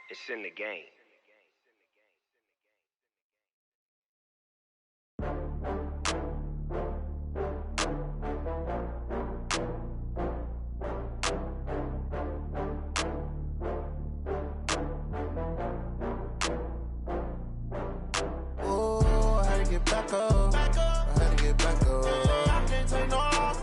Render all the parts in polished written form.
It's in the game. Get back up. I had to get back up. I can't take no loss.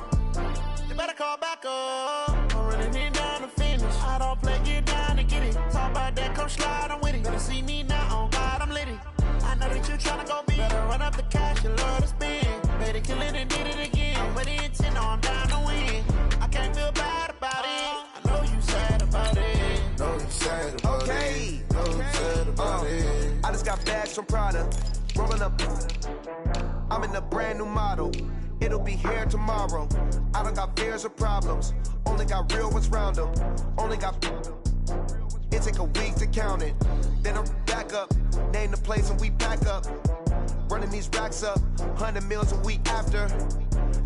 You better call back up. I'm running it down to finish. I don't play, get down to get it. Talk about that, come slide, I'm with it. Better see me now, on God, I'm litty. I know that you tryna go big. Better run up the cash, you love to spend. Better kill it and did it again. I'm with the intent, no, I'm down to win. I can't feel bad about it. I know you sad about it. Know you sad about it. Know you sad about it. I just got bags from Prada. Rolling up, I'm in a brand new model. It'll be here tomorrow. I don't got fears or problems. Only got real ones round them. Only got. It take a week to count it. Then I'm back up. Name the place and we back up. Running these racks up. 100 meals a week after.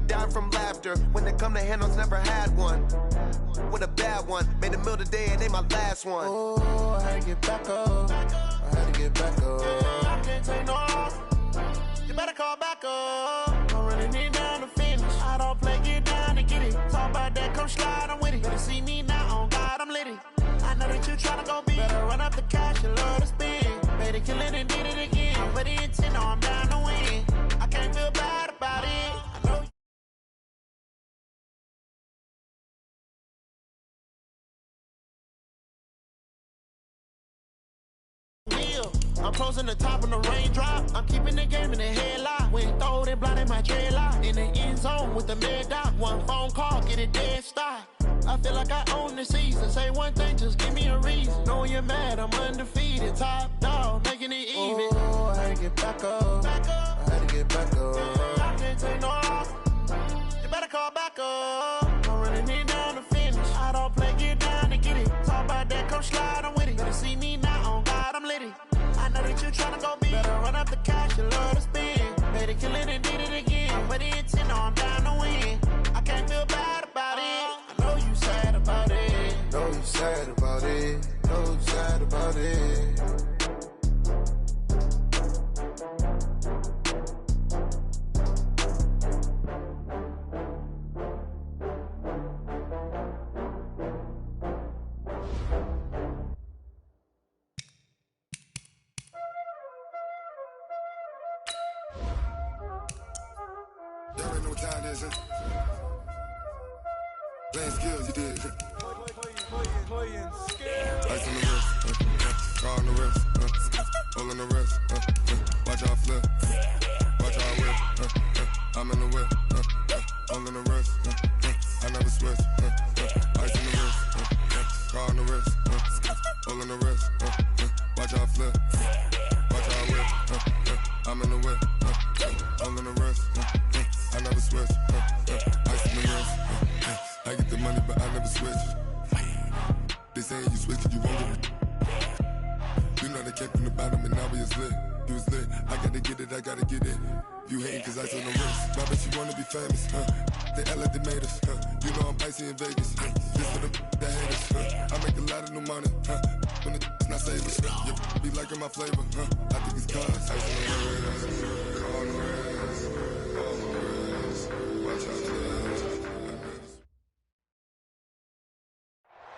Dying from laughter. When they come to handles, never had one. With a bad one. Made a meal today and ain't my last one. Oh, I had to get back up. I had to get back up. I can't take no loss. You better call back up. I'm running it down to finish. I don't play, get down to get it. Talk about that, come slide, I'm with it. Better see me now, on God, I'm litty. I know that you tryna go big. Better run up the cash, you love to spend. Better kill it and did it again. I'm with the intent, no, I'm down to win. I can't feel bad about it. I know. I'm closing the top on the raindrop. I'm keeping the game in the headlock. When throw it, blinding my dreadlock. In the end zone with the mad dot. One phone call, get it dead stop. I feel like I own the season. Say one thing, just give me a reason. Knowing you're mad, I'm undefeated. Top dog, making it even. Oh, I had to get back up. I had to get back up. I can't take no loss. You better call back up. I'm running it down to finish. I don't play, get down to get it. Talk about that, come slide, I'm with it. Better see me now, on God, I'm litty. I know that you tryna go big. Better run up the cash, you love to spend. Better kill it and did it again. I'm with the intent, no, I'm down to win. I can't feel bad about it. I know you sad about it. Know you sad about it. Know you sad about it. Y'all already know what time it is, huh? Playing skills, you did. Playing skills. Ice on the wrist, car on the wrist, hole in the wrist, watch out flip, watch out whip, I'm in the whip, hole in the wrist, I never switch, ice on the wrist, car on the wrist, hole in the wrist, watch out flip, watch out whip, I'm in the whip, hole in the wrist, I never switch, ice on the wrist, I get the money but I never switch. They saying you switch it, you won't get it. You know they came from the bottom and now we is lit. You was lit, I gotta get it, I gotta get it. You hating cause ice on the wrist. My bitch, you wanna be famous, They Ella, they made us, You know I'm icy in Vegas, This for the that haters, I make a lot of new money, When it's not savers, You be liking my flavor, I think it's cause ice on the wrist, on the wrist, on the wrist, watch out for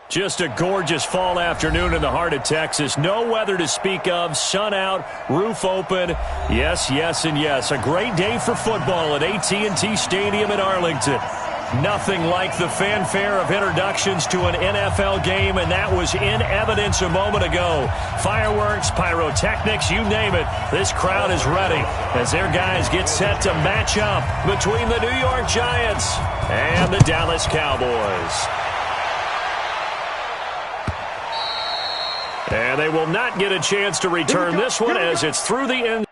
Just a gorgeous fall afternoon in the heart of Texas. No weather to speak of. Sun out, roof open. Yes, yes, and yes. A great day for football at AT&T Stadium in Arlington. Nothing like the fanfare of introductions to an NFL game, and that was in evidence a moment ago. Fireworks, pyrotechnics, you name it. This crowd is ready as their guys get set to match up between the New York Giants and the Dallas Cowboys. And they will not get a chance to return this one as it's through the end.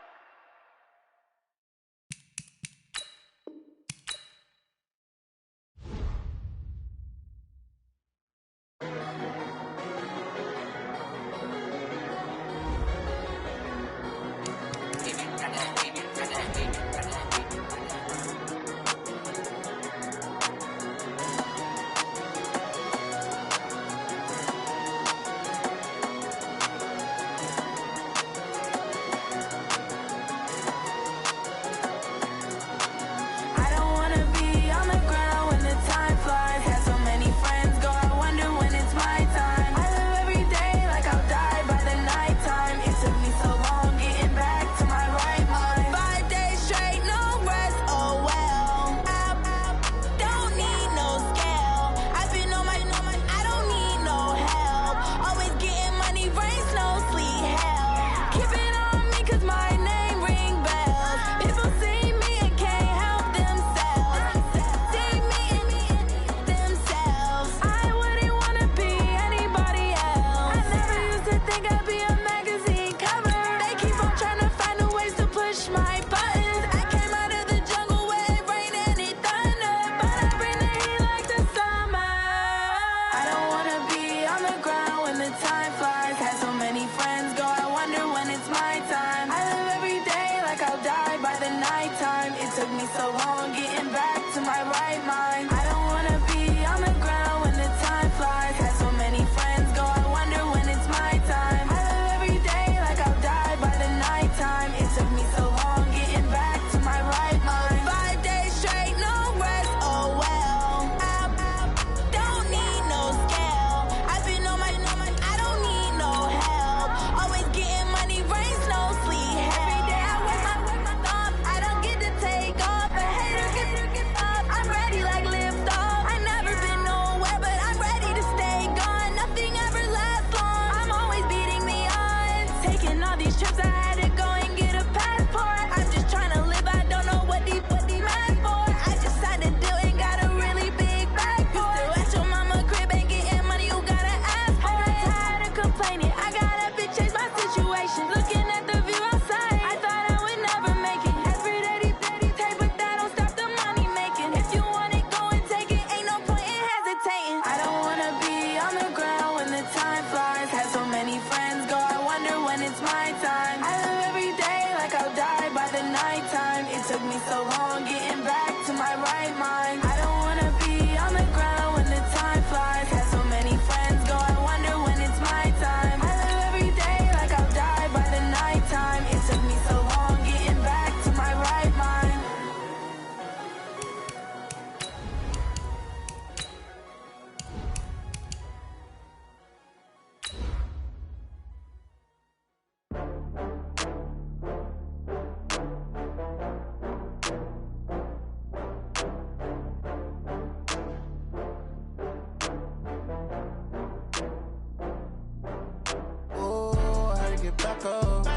back up. I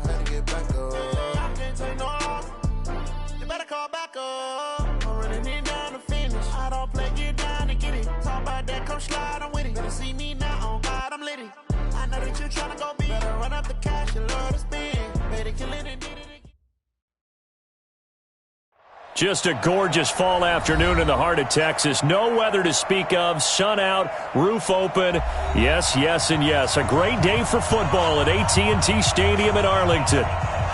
had to get back up. I can't take no loss. You better call back up. I'm running it down to finish. I don't play, get down to get it. Talk about that, come slide, I'm with it. Better see me now, on God, I'm litty. I know that you tryna go big. Better run up the cash, you love to spend. Better kill it and did it again. Just a gorgeous fall afternoon in the heart of Texas. No weather to speak of. Sun out, roof open. Yes, yes, and yes. A great day for football at AT&T Stadium in Arlington.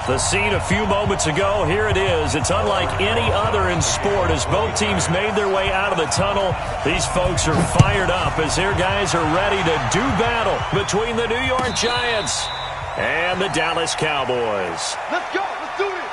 The scene a few moments ago, here it is. It's unlike any other in sport as both teams made their way out of the tunnel. These folks are fired up as their guys are ready to do battle between the New York Giants and the Dallas Cowboys. Let's go. Let's do this.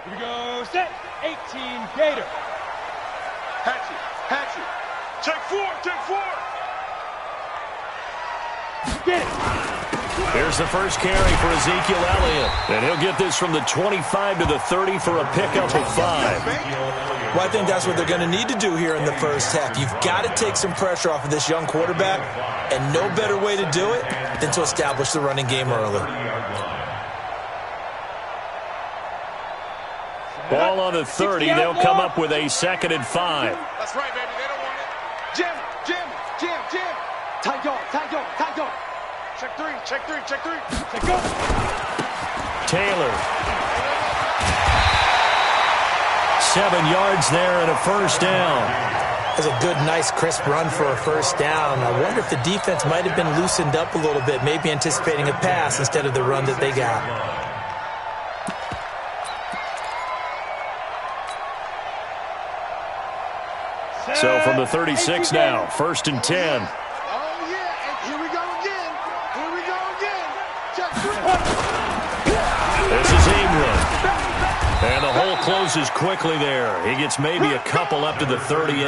Here we go, set, 18, Gator. Hatchet. Take four. Get it. Here's the first carry for Ezekiel Elliott. And he'll get this from the 25 to the 30 for a pickup of 5. Well, I think that's what they're going to need to do here in the first half. You've got to take some pressure off of this young quarterback, and no better way to do it than to establish the running game early. Ball on the 30. They'll come up with a 2nd and 5. That's right, baby. They don't want it. Jam. Tight guard. Check three. Check go. Taylor. 7 yards there and a first down. That's a good, nice, crisp run for a first down. I wonder if the defense might have been loosened up a little bit, maybe anticipating a pass instead of the run that they got. So from the 36 now, 1st and 10. Oh, yeah, and here we go again. Check three. This is England. And the hole closes quickly there. He gets maybe a couple up to the 38.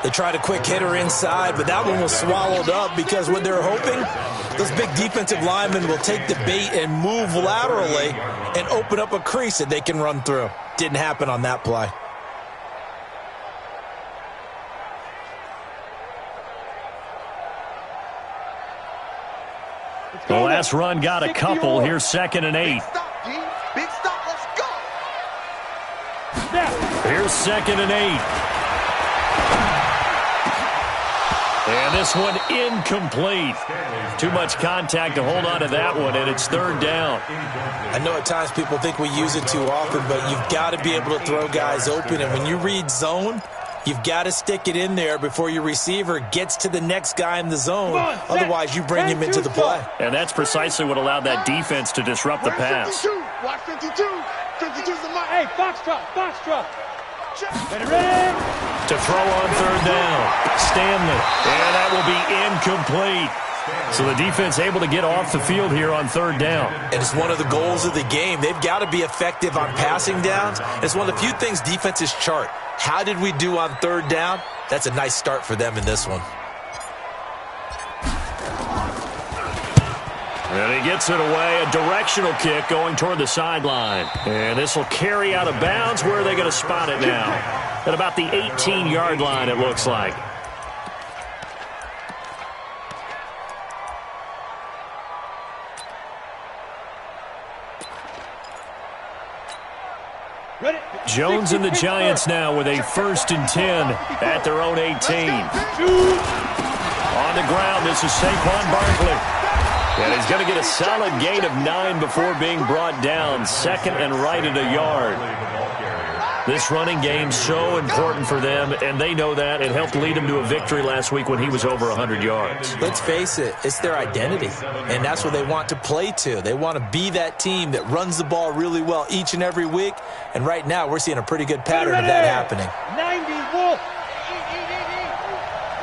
They tried a quick hitter inside, but that one was swallowed up because what they're hoping, those big defensive linemen will take the bait and move laterally and open up a crease that they can run through. Didn't happen on that play. The last run got a couple. Here's 2nd and 8. Big stop, let's go. Here's 2nd and 8. And this one incomplete. Too much contact to hold on to that one, and it's 3rd down. I know at times people think we use it too often, but you've got to be able to throw guys open. And when you read zone, you've got to stick it in there before your receiver gets to the next guy in the zone. Otherwise, you bring him into the play. And that's precisely what allowed that defense to disrupt the pass. Watch 52. 52's the mark. Hey, Foxtrot. Ready? To throw on 3rd down. Stanley. And that will be incomplete. So the defense able to get off the field here on 3rd down. And it's one of the goals of the game. They've got to be effective on passing downs. It's one of the few things defenses chart. How did we do on 3rd down? That's a nice start for them in this one. And he gets it away, a directional kick going toward the sideline. And this will carry out of bounds. Where are they going to spot it now? At about the 18-yard line, it looks like. Jones and the Giants now with a 1st and 10 at their own 18. On the ground, this is Saquon Barkley. And he's going to get a solid gain of 9 before being brought down. 2nd and right at a yard. This running game so important for them, and they know that. It helped lead them to a victory last week when he was over 100 yards. Let's face it, it's their identity, and that's what they want to play to. They want to be that team that runs the ball really well each and every week, and right now we're seeing a pretty good pattern of that happening. 90, Wolf.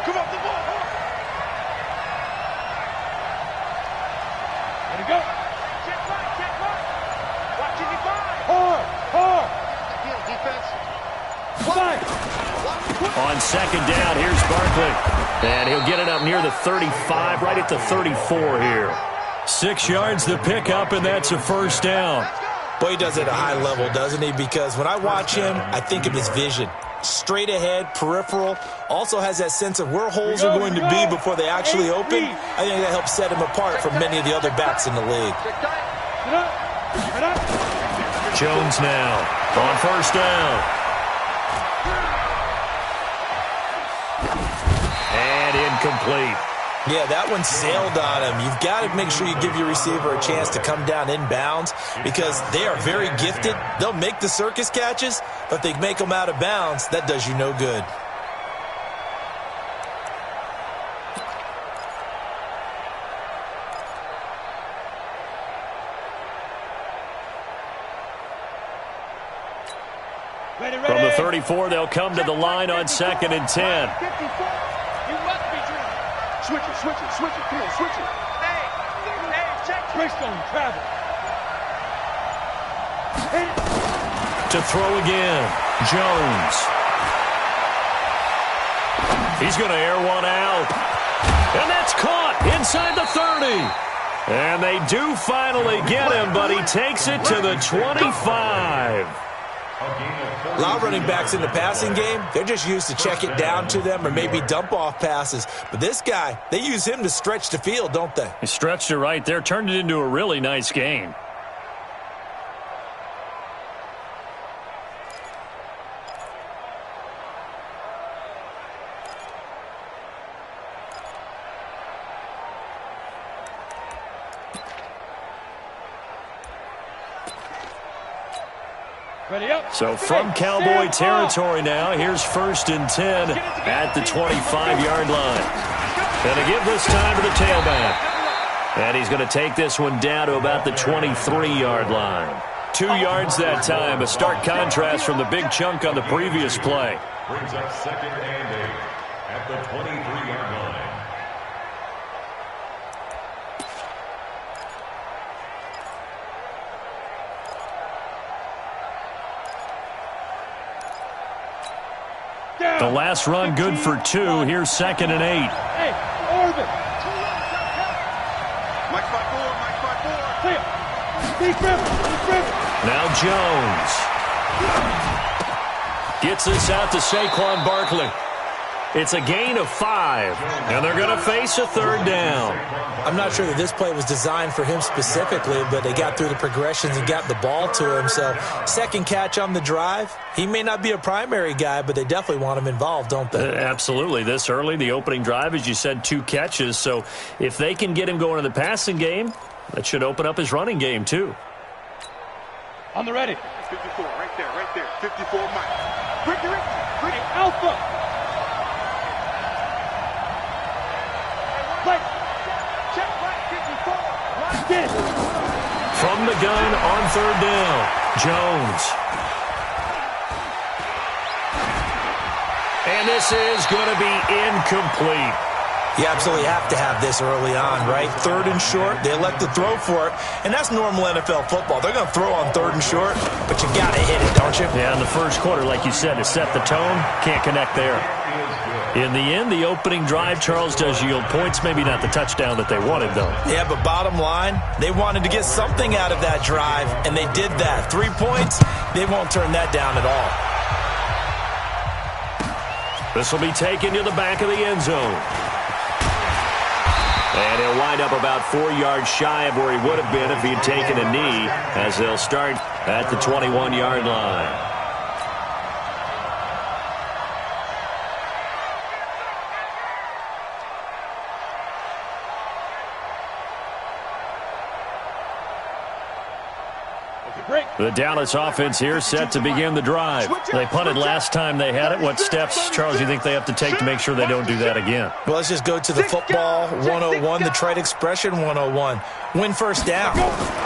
Come up the ball. Ready to go. Check right. Watch it, hard. Defense. On 2nd down, here's Barkley. And he'll get it up near the 35, right at the 34 here. 6 yards to pick up, and that's a first down. Boy, he does it at a high level, doesn't he? Because when I watch him, I think of his vision. Straight ahead, peripheral, also has that sense of where holes are going to be before they actually open. I think that helps set him apart from many of the other backs in the league. Jones now on first down. And incomplete. Yeah, that one sailed on him. You've got to make sure you give your receiver a chance to come down inbounds because they are very gifted. They'll make the circus catches, but if they make them out of bounds, that does you no good. From the 34, they'll come to the line on 2nd and 10. Switch it. Come on, switch it. Check. Bristol, travel. To throw again, Jones. He's going to air one out. And that's caught inside the 30. And they do finally get him, but he takes it to the 25. A lot of running backs in the passing game, they're just used to check it down to them or maybe dump off passes. But this guy, they use him to stretch the field, don't they? He stretched it right there, turned it into a really nice game. So from Cowboy territory now, here's 1st and 10 at the 25-yard line. Going to give this time to the tailback. And he's going to take this one down to about the 23-yard line. 2 yards that time, a stark contrast from the big chunk on the previous play. Brings up 2nd and 8 at the 23-yard line. The last run good for 2. Here's 2nd and 8. Hey, Orbit. Mike by 4. Clear. Deep river. Now Jones. Gets this out to Saquon Barkley. It's a gain of 5, and they're going to face a 3rd down. I'm not sure that this play was designed for him specifically, but they got through the progressions and got the ball to him. So 2nd catch on the drive. He may not be a primary guy, but they definitely want him involved, don't they? Absolutely. This early, the opening drive, as you said, 2 catches. So if they can get him going in the passing game, that should open up his running game too. On the ready. 54, right there. 54, Mike. Ricky, Alpha. From the gun on 3rd down, Jones. And this is going to be incomplete. You absolutely have to have this early on, right? 3rd and short, they elect to throw for it, and that's normal NFL football. They're going to throw on 3rd and short, but you got to hit it, don't you? Yeah, in the first quarter, like you said, to set the tone, can't connect there. In the end, the opening drive, Charles, does yield points. Maybe not the touchdown that they wanted, though. Yeah, but bottom line, they wanted to get something out of that drive, and they did that. 3 points, they won't turn that down at all. This will be taken to the back of the end zone. And he'll wind up about 4 yards shy of where he would have been if he had taken a knee, as they'll start at the 21-yard line. The Dallas offense here set to begin the drive. They punted last time they had it. What steps, Charles, you think they have to take to make sure they don't do that again? Well, let's just go to the football 101, the trade expression 101. Win first down.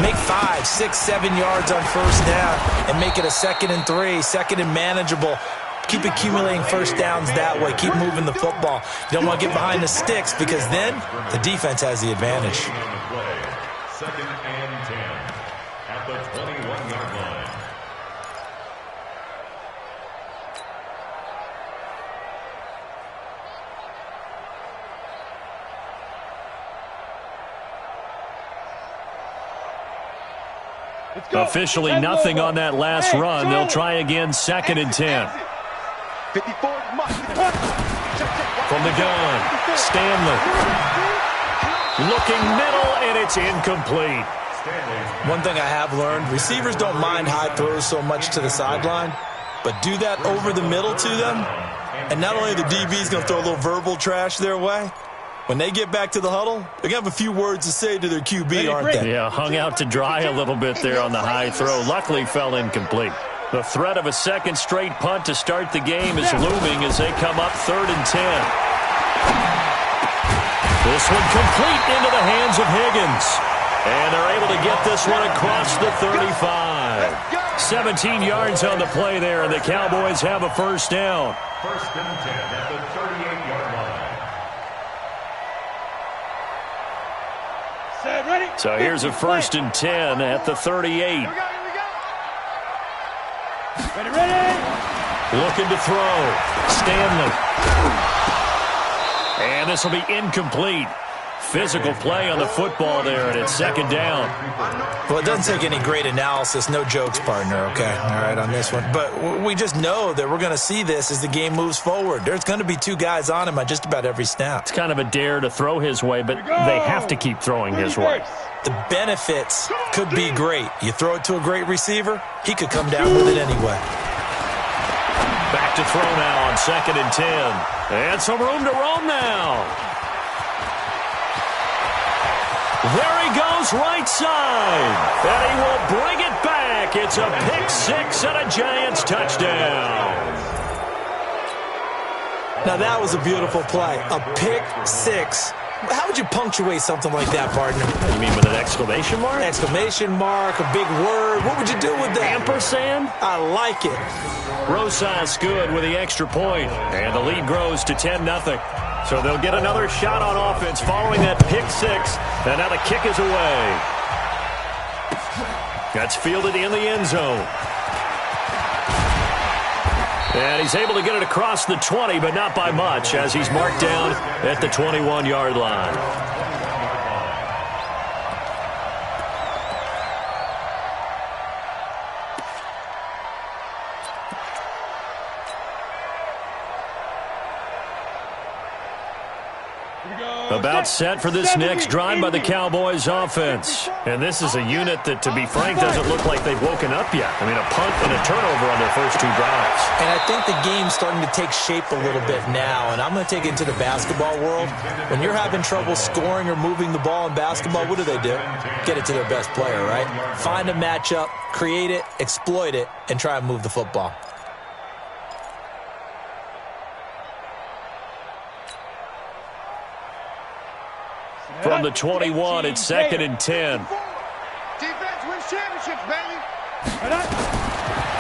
Make 5, 6, 7 yards on first down and make it a 2nd and 3, 2nd and manageable. Keep accumulating first downs that way. Keep moving the football. You don't want to get behind the sticks because then the defense has the advantage. 2nd and 10 at the 21-yard line. Officially nothing on that last run. They'll try again, 2nd and 10. 54. From the gun, Stanley. Looking middle, and it's incomplete. One thing I have learned, receivers don't mind high throws so much to the sideline, but do that over the middle to them, and not only the DB's going to throw a little verbal trash their way, when they get back to the huddle, they're going to have a few words to say to their QB, aren't they? Yeah, hung out to dry a little bit there on the high throw. Luckily fell incomplete. The threat of a second straight punt to start the game is looming as they come up 3rd and 10. This one complete into the hands of Higgins. And they're able to get this one across the 35. 17 yards on the play there, and the Cowboys have a first down. 1st and 10 at the 38-yard line. Set, ready. So here's a 1st and 10 at the 38. Ready. Looking to throw. Stanley. And this will be incomplete. Physical play on the football there, and it's 2nd down. Well, it doesn't take any great analysis. No jokes, partner, okay? All right, on this one. But we just know that we're going to see this as the game moves forward. There's going to be 2 guys on him on just about every snap. It's kind of a dare to throw his way, but they have to keep throwing his way. The benefits could be great. You throw it to a great receiver, he could come down with it anyway. Back to throw now on 2nd and 10. And some room to roam now. There he goes, right side. And he will bring it back. It's a pick 6 and a Giants touchdown. Now that was a beautiful play. A pick 6. How would you punctuate something like that, partner? You mean with an exclamation mark? Exclamation mark, a big word. What would you do with that? Ampersand? I like it. Rosas good with the extra point. And the lead grows to 10-0. So they'll get another shot on offense following that pick 6. And now the kick is away. That's fielded in the end zone. And he's able to get it across the 20, but not by much, as he's marked down at the 21-yard line. About set for this next drive by the Cowboys offense. And this is a unit that, to be frank, doesn't look like they've woken up yet. I mean, a punt and a turnover on their first 2 drives. And I think the game's starting to take shape a little bit now. And I'm going to take it into the basketball world. When you're having trouble scoring or moving the ball in basketball, what do? Get it to their best player, right? Find a matchup, create it, exploit it, and try and move the football. From the 21, it's 2nd and 10. Defense wins championships, baby.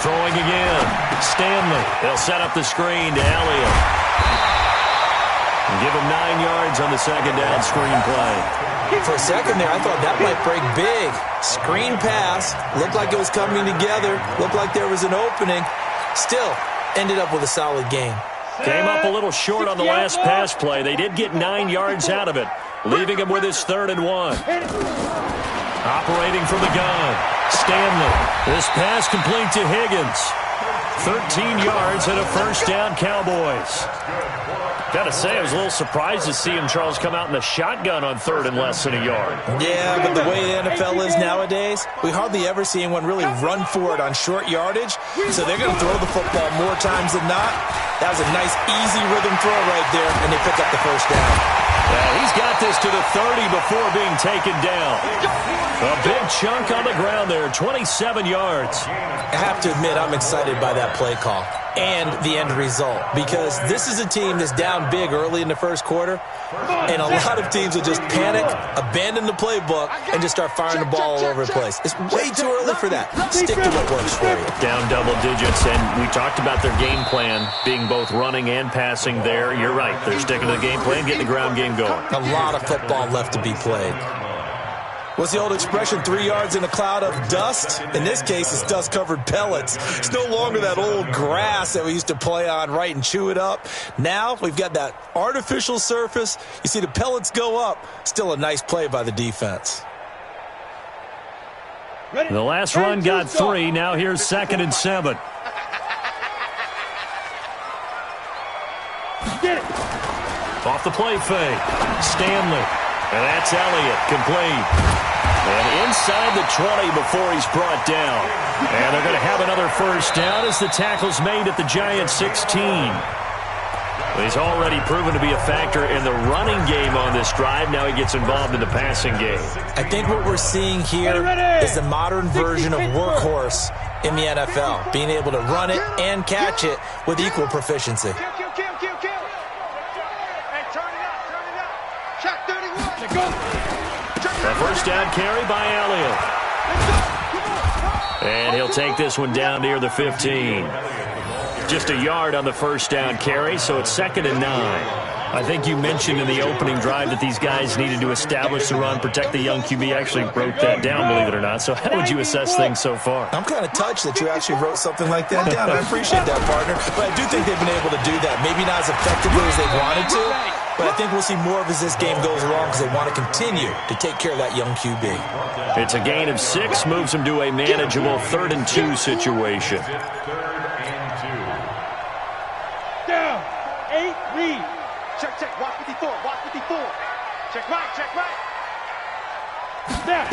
Throwing again. Stanley. They'll set up the screen to Elliott. And give him 9 yards on the 2nd down screen play. For a second there, I thought that might break big. Screen pass. Looked like it was coming together. Looked like there was an opening. Still, ended up with a solid game. Came up a little short on the last pass play. They did get 9 yards out of it, leaving him with his 3rd and 1. Operating from the gun, Stanley. This pass complete to Higgins. 13 yards and a first down, Cowboys. Gotta say, I was a little surprised to see him, Charles, come out in the shotgun on 3rd and less than a yard. Yeah, but the way the NFL is nowadays, we hardly ever see anyone really run for it on short yardage. So they're going to throw the football more times than not. That was a nice, easy rhythm throw right there, and they pick up the first down. Yeah, he's got this to the 30 before being taken down. A big chunk on the ground there, 27 yards. I have to admit, I'm excited by that play call and the end result, because this is a team that's down big early in the first quarter, and a lot of teams will just panic, abandon the playbook, and just start firing the ball all over the place. It's way too early for that. Stick to what works for you. Down double digits, and we talked about their game plan being both running and passing there. You're right. They're sticking to the game plan, getting the ground game going. A lot of football left to be played. What's the old expression, 3 yards in a cloud of dust? In this case, it's dust-covered pellets. It's no longer that old grass that we used to play on, right, and chew it up. Now we've got that artificial surface. You see the pellets go up. Still a nice play by the defense. The last run got 3. Now here's 2nd and 7. Get it. Off the play fake. Stanley. And that's Elliott. Complete. And inside the 20 before he's brought down. And they're going to have another first down as the tackle's made at the Giants 16. He's already proven to be a factor in the running game on this drive. Now he gets involved in the passing game. I think what we're seeing here is the modern version of workhorse in the NFL, being able to run it and catch it with equal proficiency. Hey, turn it up. Check 31. A first down carry by Elliott. And he'll take this one down near the 15. Just a yard on the first down carry, so it's 2nd and 9. I think you mentioned in the opening drive that these guys needed to establish the run, protect the young QB. I actually wrote that down, believe it or not. So how would you assess things so far? I'm kind of touched that you actually wrote something like that down. I appreciate that, partner. But I do think they've been able to do that. Maybe not as effectively as they wanted to, but I think we'll see more of as this game goes along because they want to continue to take care of that young QB. It's a gain of 6, moves them to a manageable 3rd and 2 situation. Down. 8, read. Check. Watch 54. Check right. Snap.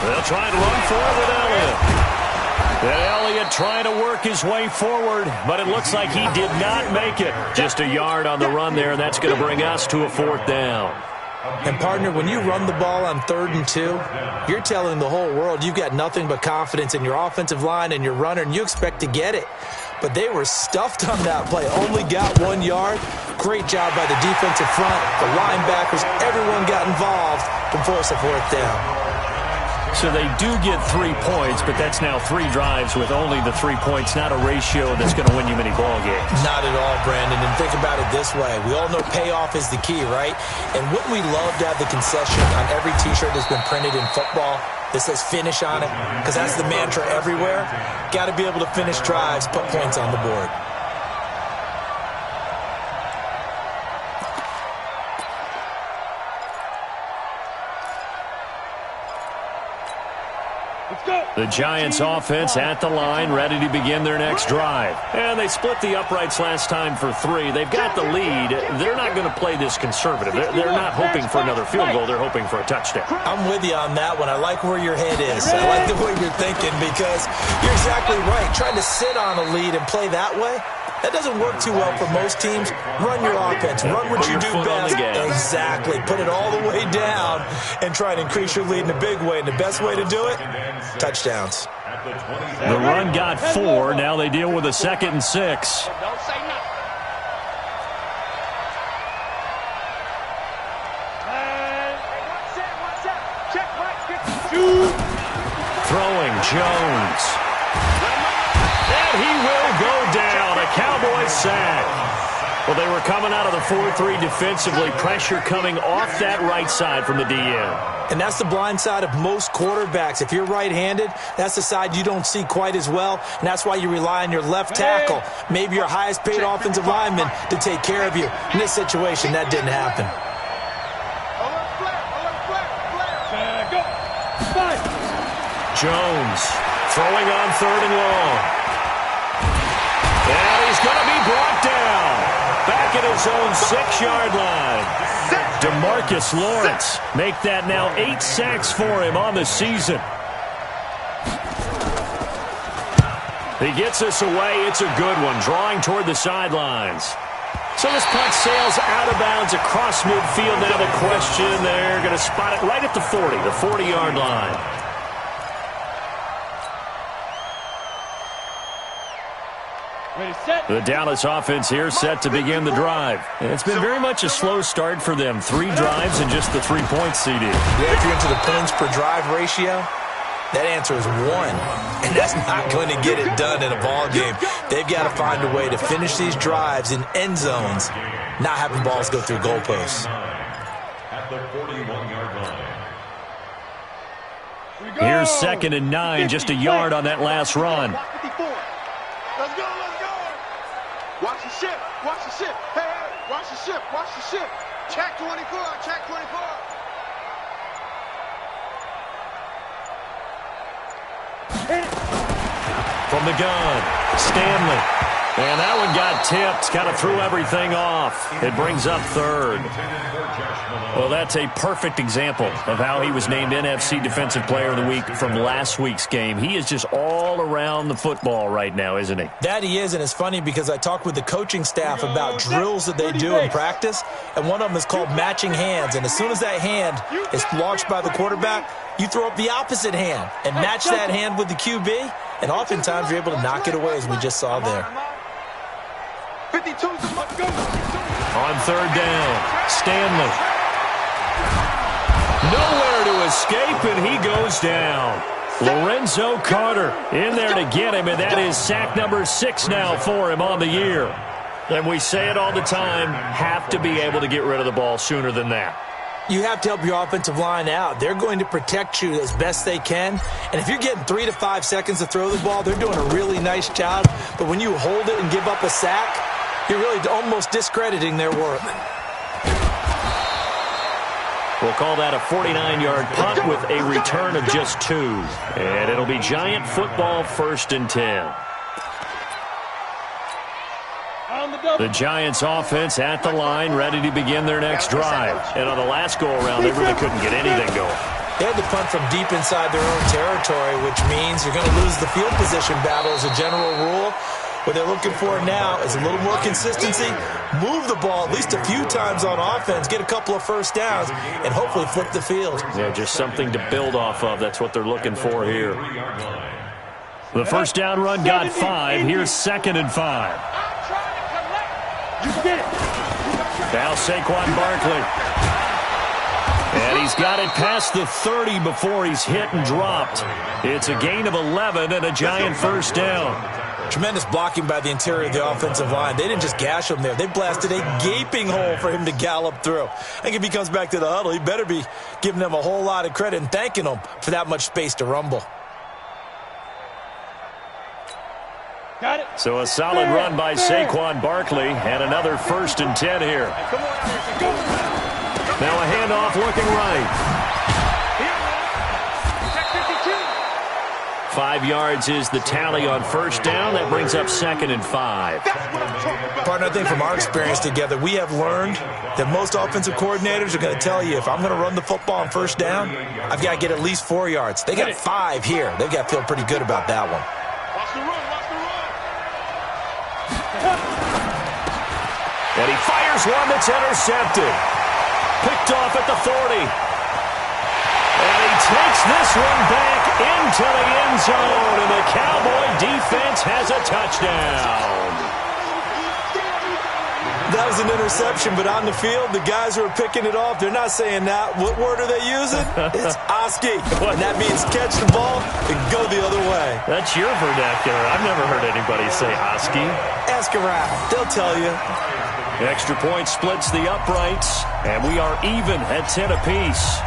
They'll try to run forward with Elliott. And Elliott trying to work his way forward, but it looks like he did not make it. Just a yard on the run there, and that's going to bring us to a 4th down. And, partner, when you run the ball on 3rd and 2, you're telling the whole world you've got nothing but confidence in your offensive line and your runner, and you expect to get it. But they were stuffed on that play, only got 1 yard. Great job by the defensive front, the linebackers, everyone got involved to force a 4th down. So they do get 3 points, but that's now 3 drives with only the 3 points, not a ratio that's going to win you many ball games. Not at all, Brandon. And think about it this way. We all know payoff is the key, right? And wouldn't we love to have the concession on every T-shirt that's been printed in football that says finish on it? Because that's the mantra everywhere. Got to be able to finish drives, put points on the board. The Giants offense at the line, ready to begin their next drive. And they split the uprights last time for 3. They've got the lead. They're not going to play this conservative. They're not hoping for another field goal. They're hoping for a touchdown. I'm with you on that one. I like where your head is. I like the way you're thinking because you're exactly right. Trying to sit on a lead and play that way, that doesn't work too well for most teams. Run your offense. Run what you do best. Exactly. Put it all the way down and try and increase your lead in a big way. And the best way to do it, touchdowns. The run got 4. Now they deal with a 2nd and 6. Don't say nothing. Check right. 52. Throwing Jones. And he will go down. A Cowboys sack. Well, they were coming out of the 4-3 defensively. Pressure coming off that right side from the DN. And that's the blind side of most quarterbacks. If you're right-handed, that's the side you don't see quite as well. And that's why you rely on your left tackle, maybe your highest-paid offensive lineman, to take care of you. In this situation, that didn't happen. Jones throwing on 3rd and long. And he's going to be brought down. Back at his own 6-yard line. DeMarcus Lawrence make that now 8 sacks for him on the season. He gets us away. It's a good one, drawing toward the sidelines. So this punt sails out of bounds across midfield. Now the question, they're going to spot it right at the 40, the 40-yard line. The Dallas offense here set to begin the drive. And it's been very much a slow start for them. 3 drives and just the 3 points, CD. Yeah, if you're into the points per drive ratio, that answer is 1. And that's not going to get it done in a ball game. They've got to find a way to finish these drives in end zones, not having balls go through goalposts. At the 41-yard line. Here's 2nd and 9, just a yard on that last run. Let's go. Watch the ship. Hey, watch the ship. Check 24. From the gun, Stanley. And that one got tipped, kind of threw everything off. It brings up third. Well, that's a perfect example of how he was named NFC Defensive Player of the Week from last week's game. He is just all around the football right now, isn't he? That he is, and it's funny because I talked with the coaching staff about drills that they do in practice, and one of them is called matching hands. And as soon as that hand is launched by the quarterback, you throw up the opposite hand and match that hand with the QB, and oftentimes you're able to knock it away, as we just saw there. 52. On third down, Stanley. Nowhere to escape, and he goes down. Lorenzo Carter in there to get him, and that is sack number 6 now for him on the year. And we say it all the time, have to be able to get rid of the ball sooner than that. You have to help your offensive line out. They're going to protect you as best they can. And if you're getting 3 to 5 seconds to throw the ball, they're doing a really nice job. But when you hold it and give up a sack, you're really almost discrediting their work. We'll call that a 49-yard punt with a return of just 2. And it'll be Giant football, 1st and 10. The Giants offense at the line, ready to begin their next drive. And on the last go-around, they really couldn't get anything going. They had to punt from deep inside their own territory, which means you're going to lose the field position battle as a general rule. What they're looking for now is a little more consistency, move the ball at least a few times on offense, get a couple of first downs, and hopefully flip the field. Yeah, just something to build off of. That's what they're looking for here. The first down run got 5. Here's 2nd and 5. Now Saquon Barkley. And he's got it past the 30 before he's hit and dropped. It's a gain of 11 and a Giant first down. Tremendous blocking by the interior of the offensive line. They didn't just gash him there. They blasted a gaping hole for him to gallop through. I think if he comes back to the huddle, he better be giving them a whole lot of credit and thanking them for that much space to rumble. Got it. So a solid run by Saquon Barkley and another 1st and 10 here. Now a handoff looking right. 5 yards is the tally on first down. That brings up 2nd and 5. Partner, I think from our experience together, we have learned that most offensive coordinators are going to tell you, if I'm going to run the football on first down, I've got to get at least 4 yards. They got 5 here. They've got to feel pretty good about that one. And he fires one that's intercepted. Picked off at the 40. And he takes this one back into the end zone. And the Cowboy defense has a touchdown. That was an interception, but on the field, the guys who are picking it off, they're not saying that. What word are they using? It's Oski. And that means catch the ball and go the other way. That's your vernacular. I've never heard anybody say Oski. Ask around. They'll tell you. Extra point splits the uprights, and we are even at 10 apiece.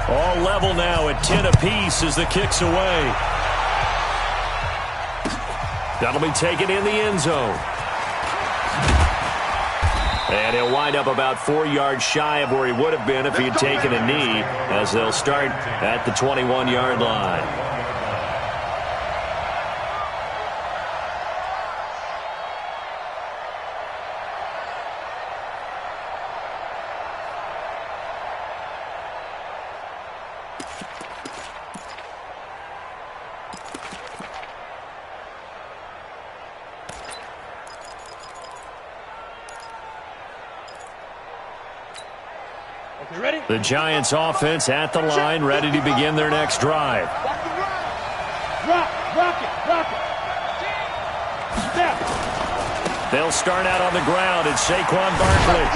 All level now at 10 apiece as the kick's away. That'll be taken in the end zone. And he'll wind up about 4 yards shy of where he would have been if he had taken a knee, as they'll start at the 21-yard line. The Giants offense at the line, ready to begin their next drive. Rock it. Step. They'll start out on the ground. It's Saquon Barkley.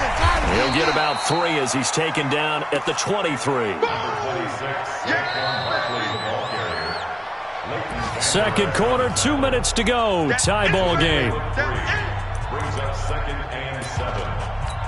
He'll get about 3 as he's taken down at the 23. Second quarter, 2 minutes to go. Tie ball game. Brings up 2nd and 7.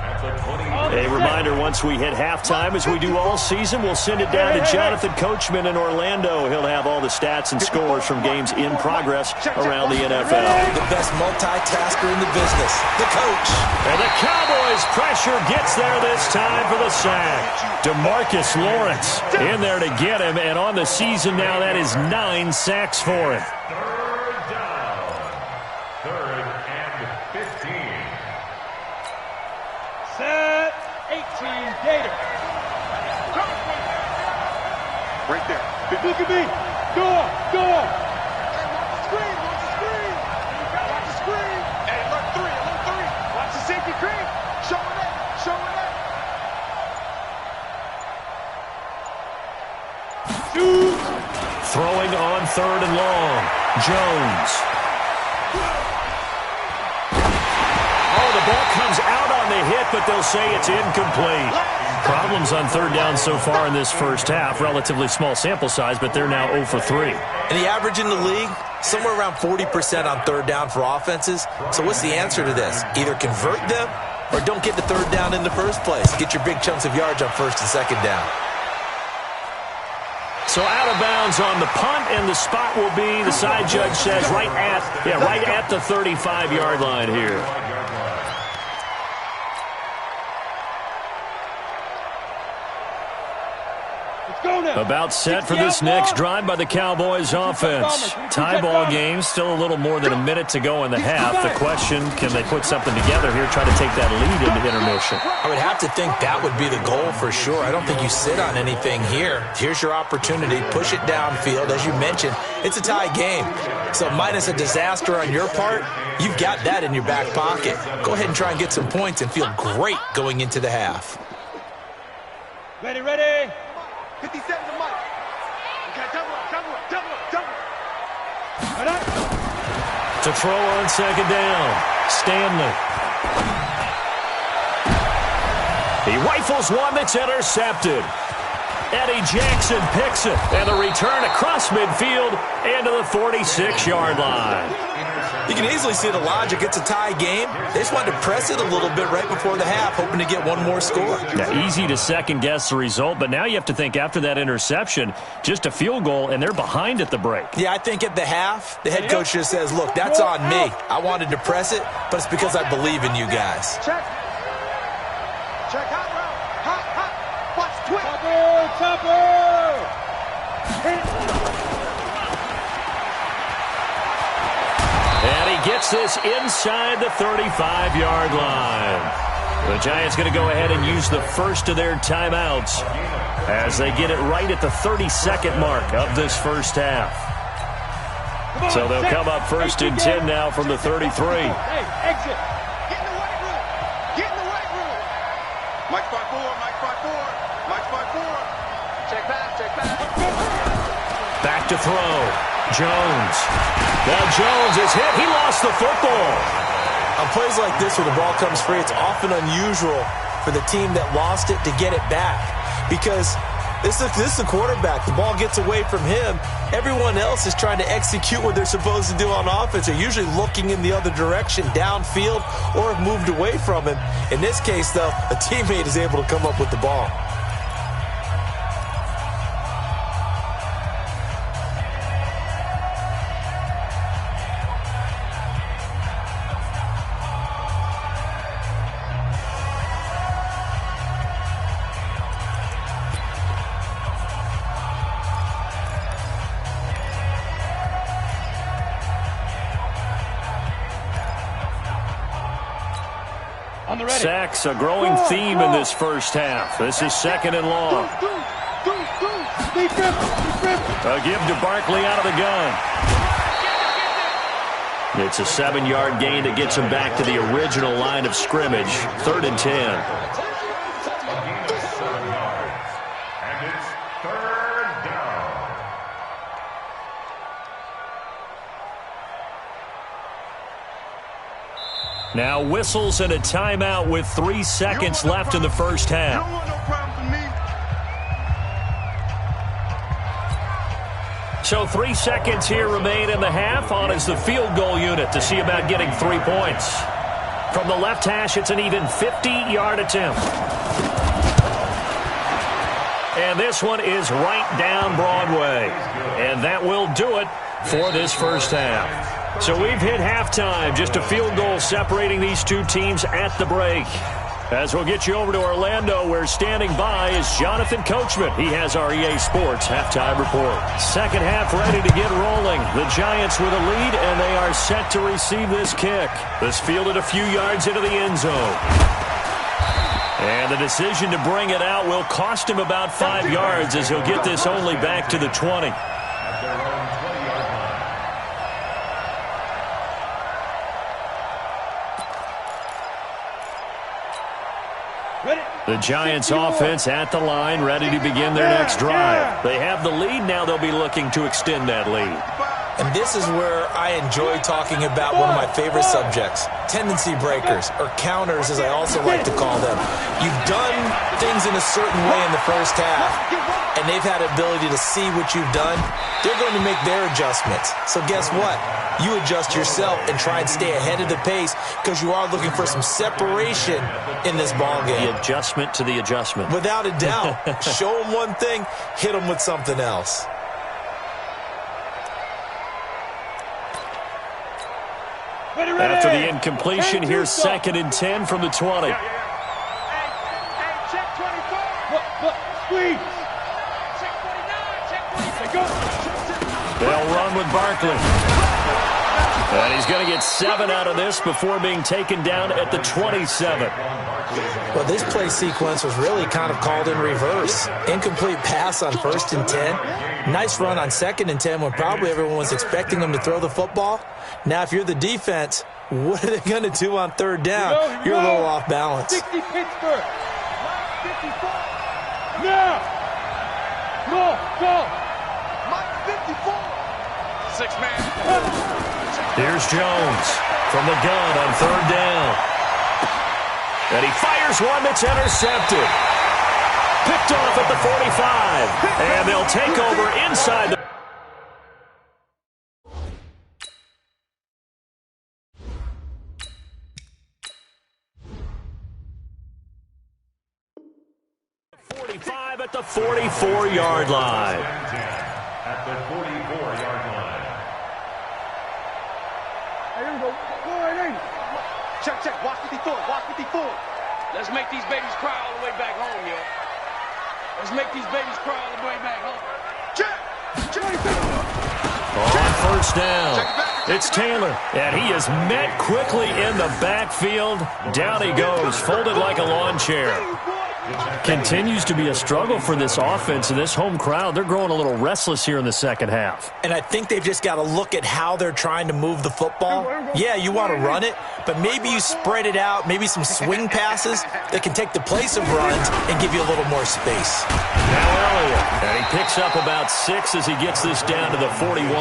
A reminder, once we hit halftime, as we do all season, we'll send it down to Jonathan Coachman in Orlando. He'll have all the stats and scores from games in progress around the NFL. The best multitasker in the business, the coach. And the Cowboys' pressure gets there this time for the sack. DeMarcus Lawrence in there to get him, and on the season now, that is 9 sacks for him. Set 18 Gator. Right there. Look at me. Go on. Go on. Screen. Watch the screen. Watch the screen. Hey, look three. Watch the safety screen. Showing it. Shoot. Throwing on 3rd and long. Jones. Oh, the ball comes out on the hit, but they'll say it's incomplete. Problems on 3rd down so far in this first half. Relatively small sample size, but they're now 0 for 3. And the average in the league, somewhere around 40% on 3rd down for offenses. So what's the answer to this? Either convert them or don't get the 3rd down in the first place. Get your big chunks of yards on 1st and 2nd down. So out of bounds on the punt, and the spot will be, the side judge says, right at the 35-yard line here. About set for this next drive by the Cowboys offense. Tie ball game, still a little more than a minute to go in the half. The question, can they put something together here, try to take that lead into intermission? I would have to think that would be the goal for sure. I don't think you sit on anything here. Here's your opportunity. Push it downfield. As you mentioned, it's a tie game. So minus a disaster on your part, you've got that in your back pocket. Go ahead and try and get some points and feel great going into the half. Ready. 57 to Mike. Okay, double up. To throw on 2nd down, Stanley. He rifles one that's intercepted. Eddie Jackson picks it, and the return across midfield into the 46-yard line. You can easily see the logic. It's a tie game. They just wanted to press it a little bit right before the half, hoping to get one more score. Now, easy to second-guess the result, but now you have to think after that interception, just a field goal, and they're behind at the break. Yeah, I think at the half, the head coach just says, look, that's on me. I wanted to press it, but it's because I believe in you guys. Check hot route. Watch twitch. Topper. And he gets this inside the 35-yard line. The Giants going to go ahead and use the first of their timeouts as they get it right at the 32nd mark of this first half. So they'll come up 1st and 10 now from the 33. Hey, exit. Get in the weight room. Mike 5-4. Check back. Back to throw. Jones. Now Jones is hit. He lost the football. On plays like this where the ball comes free, it's often unusual for the team that lost it to get it back. Because this is the quarterback. The ball gets away from him. Everyone else is trying to execute what they're supposed to do on offense. They're usually looking in the other direction, downfield, or have moved away from him. In this case, though, a teammate is able to come up with the ball. Sacks, a growing theme in this first half. This is 2nd and long. A give to Barkley out of the gun. It's a 7-yard gain that gets him back to the original line of scrimmage. 3rd and 10. And it's 3rd down. Now whistles and a timeout with 3 seconds left in the first half. You don't want no problems with me. So 3 seconds here remain in the half. On is the field goal unit to see about getting 3 points. From the left hash, it's an even 50-yard attempt. And this one is right down Broadway. And that will do it for this first half. So we've hit halftime. Just a field goal separating these two teams at the break. As we'll get you over to Orlando, where standing by is Jonathan Coachman. He has our EA Sports halftime report. Second half ready to get rolling. The Giants with a lead, and they are set to receive this kick. This fielded a few yards into the end zone. And the decision to bring it out will cost him about 5 yards, as he'll get this only back to the 20. The Giants offense at the line, ready to begin their next drive. They have the lead now. They'll be looking to extend that lead. And this is where I enjoy talking about one of my favorite subjects, tendency breakers, or counters as I also like to call them. You've done things in a certain way in the first half, and they've had the ability to see what you've done. They're going to make their adjustments. So guess what? You adjust yourself and try and stay ahead of the pace, because you are looking for some separation in this ball game. The adjustment to the adjustment. Without a doubt. Show them one thing, hit them with something else. After the incompletion, here's 2nd and 10 from the 20. Hey, check 24. Squeeze. Check 29. They'll run with Barkley. And he's going to get 7 out of this before being taken down at the 27. Well, this play sequence was really kind of called in reverse. Incomplete pass on 1st and 10. Nice run on 2nd and 10 when probably everyone was expecting them to throw the football. Now, if you're the defense, what are they going to do on 3rd down? You're a little off balance. 60 Pittsburgh. 54. Now. Go. Mike 54. 6-man. Here's Jones from the gun on 3rd down. And he fires one that's intercepted. Picked off at the 45. And they'll take over inside the 45 at the 44-yard line. At the 44-yard line. Here we go. Check. Watch 54. Let's make these babies cry all the way back home, yo. Let's make these babies cry all the way back home. Check. On 1st down, it's Taylor, and he is met quickly in the backfield. Down he goes, folded like a lawn chair. Continues to be a struggle for this offense and this home crowd. They're growing a little restless here in the second half. And I think they've just got to look at how they're trying to move the football. Yeah, you want to run it, but maybe you spread it out, maybe some swing passes that can take the place of runs and give you a little more space. Now Elliott, and he picks up about 6 as he gets this down to the 41.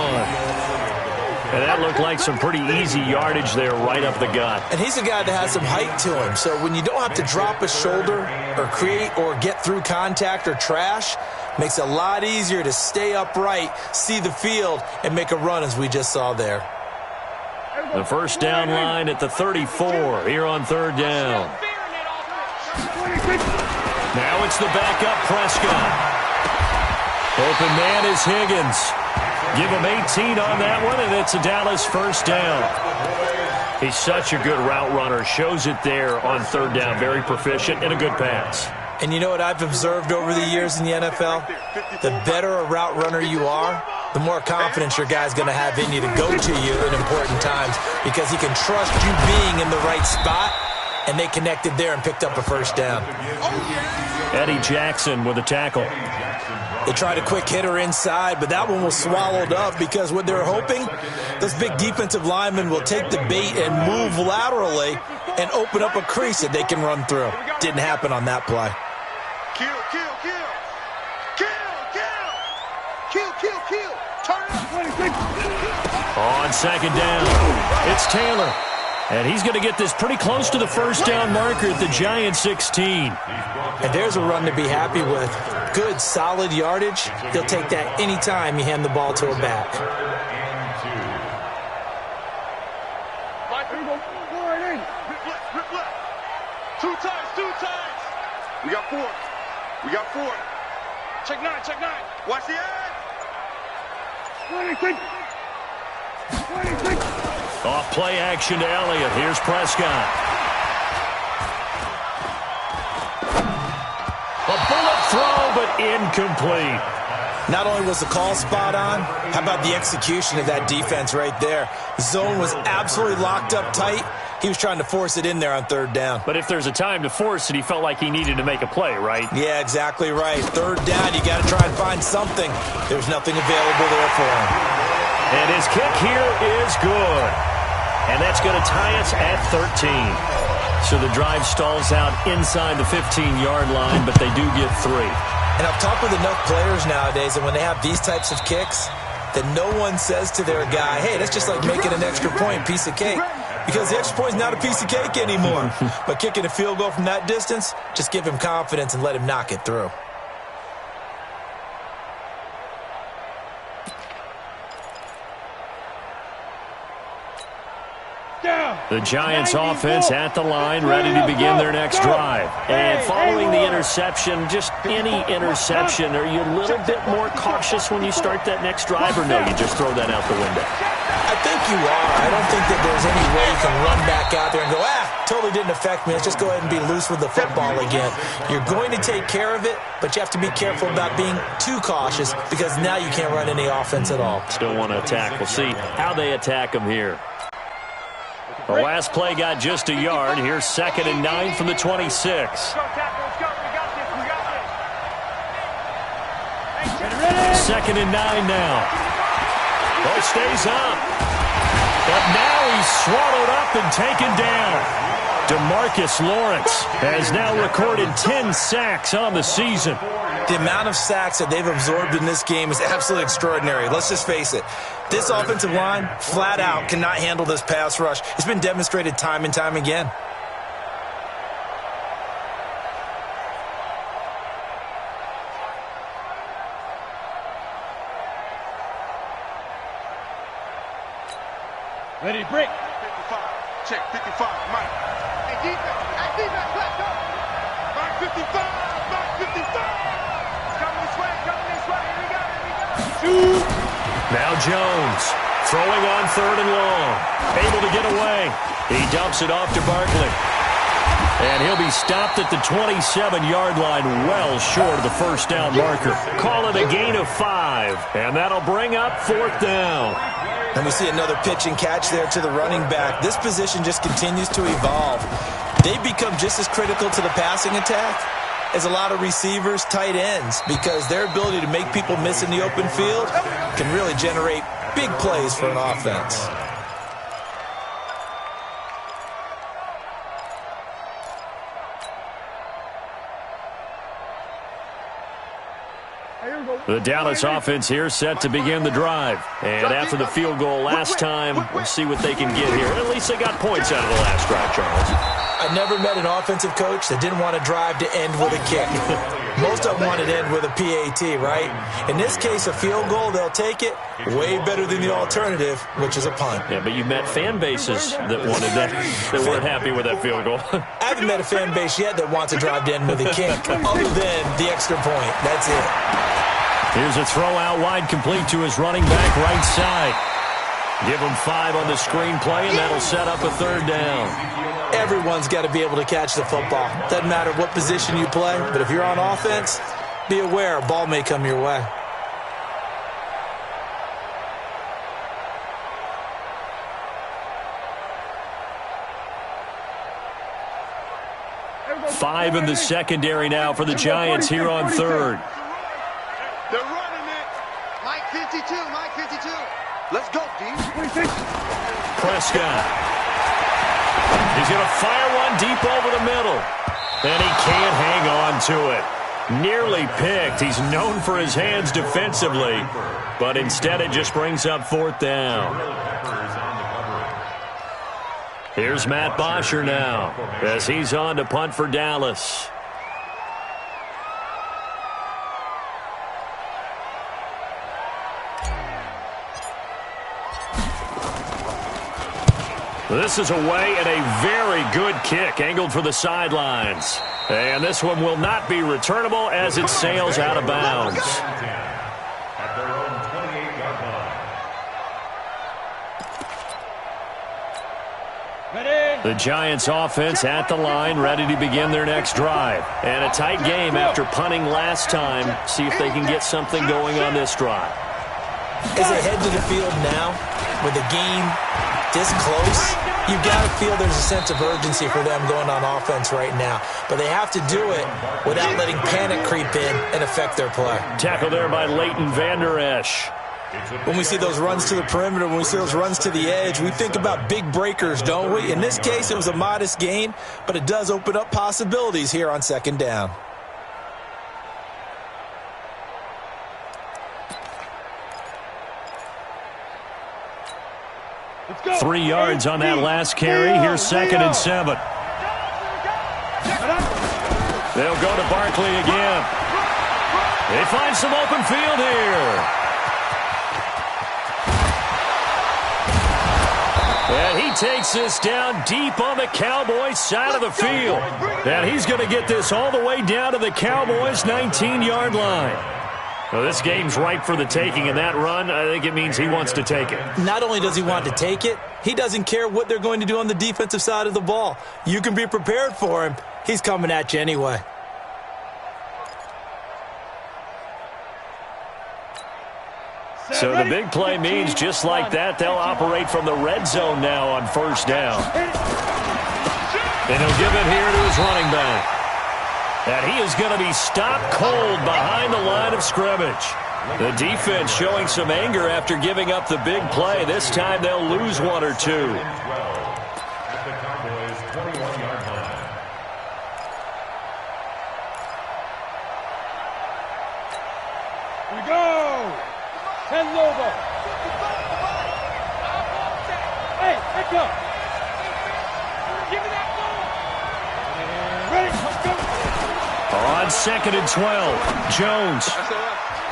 And that looked like some pretty easy yardage there right up the gut. And he's a guy that has some height to him. So when you don't have to drop a shoulder or create or get through contact or trash, makes it a lot easier to stay upright, see the field, and make a run as we just saw there. The 1st down line at the 34 here on 3rd down. Now it's the backup Prescott. Open man is Higgins. Give him 18 on that one, and it's a Dallas 1st down. He's such a good route runner. Shows it there on 3rd down. Very proficient and a good pass. And you know what I've observed over the years in the NFL? The better a route runner you are, the more confidence your guy's going to have in you to go to you in important times, because he can trust you being in the right spot, and they connected there and picked up a 1st down. Eddie Jackson with a tackle. They tried a quick hitter inside, but that one was swallowed up, because what they're hoping, those big defensive linemen will take the bait and move laterally and open up a crease that they can run through. Didn't happen on that play. Kill. Turn up. On 2nd down, it's Taylor. And he's going to get this pretty close to the 1st down marker at the Giants 16. And there's a run to be happy with. Good, solid yardage. He'll take that anytime you hand the ball to a back. 4. Check 9, check 9. Watch the edge. 26. 26. Off play action to Elliott. Here's Prescott. A bullet throw, but incomplete. Not only was the call spot on, how about the execution of that defense right there? The zone was absolutely locked up tight. He was trying to force it in there on third down. But if there's a time to force it, he felt like he needed to make a play, right? Yeah, exactly right. Third down, you got to try and find something. There's nothing available there for him. And his kick here is good. And that's going to tie us at 13. So the drive stalls out inside the 15-yard line, but they do get 3. And I've talked with enough players nowadays, and when they have these types of kicks, that no one says to their guy, hey, that's just like making an extra point, piece of cake. Because the extra point is not a piece of cake anymore. But kicking a field goal from that distance, just give him confidence and let him knock it through. The Giants offense at the line, ready to begin their next drive. And following the interception, just any interception, are you a little bit more cautious when you start that next drive, or no, you just throw that out the window? I think you are. I don't think that there's any way you can run back out there and go, totally didn't affect me. Let's just go ahead and be loose with the football again. You're going to take care of it, but you have to be careful about being too cautious because now you can't run any offense at all. Still want to attack. We'll see how they attack them here. The last play got just a yard. Here's 2nd and 9 from the 26. Second and 9 now. Ball stays up. But now he's swallowed up and taken down. DeMarcus Lawrence has now recorded 10 sacks on the season. The amount of sacks that they've absorbed in this game is absolutely extraordinary. Let's just face it. This offensive line, flat out, cannot handle this pass rush. It's been demonstrated time and time again. Ready to break. 55. Check 55. Mike. Hey, defense. Hey, defense. Let's go. Mark 55. Mark 55. Coming this way. Coming this way. Here we go. Here we go. Now Jones throwing on 3rd and long. Able to get away. He dumps it off to Barkley. And he'll be stopped at the 27-yard line, well short of the first down marker. Call it a gain of 5. And that'll bring up 4th down. And we see another pitch and catch there to the running back. This position just continues to evolve. They become just as critical to the passing attack as a lot of receivers, tight ends, because their ability to make people miss in the open field can really generate big plays for an offense. The Dallas offense here set to begin the drive. And after the field goal last time, we'll see what they can get here. At least they got points out of the last drive, Charles. I never met an offensive coach that didn't want to drive to end with a kick. Most of them want to end with a PAT, right? In this case, a field goal, they'll take it. Way better than the alternative, which is a punt. Yeah, but you've met fan bases that wanted that, that weren't happy with that field goal. I haven't met a fan base yet that wants to drive to end with a kick, other than the extra point. That's it. Here's a throw out wide, complete to his running back right side. Give him 5 on the screen play, and that'll set up a 3rd down. Everyone's got to be able to catch the football. Doesn't matter what position you play, but if you're on offense, be aware a ball may come your way. Five in the secondary now for the Giants here on 3rd. They're running it. Mike 52. Mike 52. Let's go, D. Prescott. He's going to fire one deep over the middle. And he can't hang on to it. Nearly picked. He's known for his hands defensively. But instead it just brings up 4th down. Here's Matt Bosher now as he's on to punt for Dallas. This is away and a very good kick angled for the sidelines. And this one will not be returnable as it sails out of bounds. At their own 28-yard line. The Giants offense at the line, ready to begin their next drive. And a tight game after punting last time. See if they can get something going on this drive. As they head to the field now, with the game this close, you've got to feel there's a sense of urgency for them going on offense right now. But they have to do it without letting panic creep in and affect their play. Tackle there by Leighton Vander Esch. When we see those runs to the perimeter, when we see those runs to the edge, we think about big breakers, don't we? In this case, it was a modest gain, but it does open up possibilities here on second down. Let's go. 3 yards on that last carry. Here's 2nd and 7. They'll go to Barkley again. They find some open field here. And he takes this down deep on the Cowboys' side of the field. And he's going to get this all the way down to the Cowboys' 19-yard line. Well, this game's ripe for the taking, and that run, I think it means he wants to take it. Not only does he want to take it, he doesn't care what they're going to do on the defensive side of the ball. You can be prepared for him. He's coming at you anyway. So the big play means just like that, they'll operate from the red zone now on first down. And he'll give it here to his running back. And he is going to be stopped cold behind the line of scrimmage. The defense showing some anger after giving up the big play. This time they'll lose 1 or 2. At the Cowboys' 21-yard line. Here we go. Head over. Hey, let's go. Give me that ball. Ready, let's go. On 2nd and 12, Jones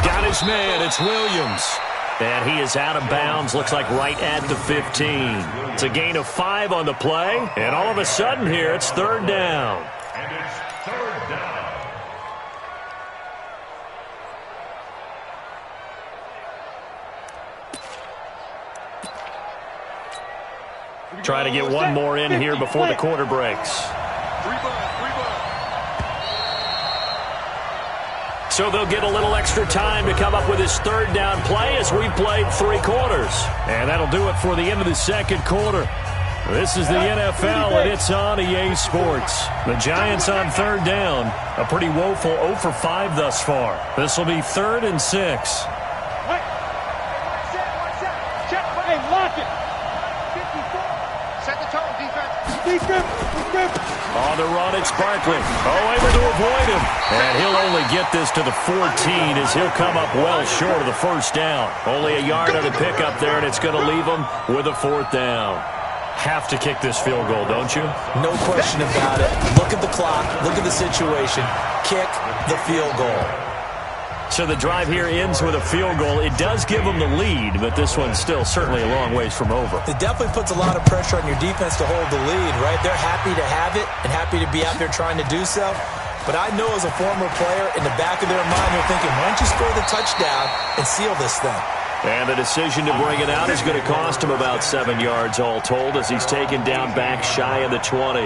got his man. It's Williams. And he is out of bounds, looks like right at the 15. It's a gain of 5 on the play. And all of a sudden here, it's 3rd down. And it's 3rd down. Trying to get one more in here before the quarter breaks. So they'll get a little extra time to come up with his 3rd down play as we've played 3 quarters. And that'll do it for the end of the 2nd quarter. This is the NFL, and it's on EA Sports. The Giants on 3rd down. A pretty woeful 0 for 5 thus far. This will be 3rd and 6. Hey, lock it. Set the tone, defense. Defense. On the run, it's Barkley. Oh, able to avoid him. And he'll only get this to the 14 as he'll come up well short of the 1st down. Only a yard on the pickup there, and it's going to leave him with a 4th down. Have to kick this field goal, don't you? No question about it. Look at the clock. Look at the situation. Kick the field goal. So the drive here ends with a field goal. It does give them the lead, but this one's still certainly a long ways from over. It definitely puts a lot of pressure on your defense to hold the lead, right? They're happy to have it and happy to be out there trying to do so. But I know as a former player, in the back of their mind, they're thinking, why don't you score the touchdown and seal this thing? And the decision to bring it out is going to cost him about 7 yards all told as he's taken down back shy of the 20.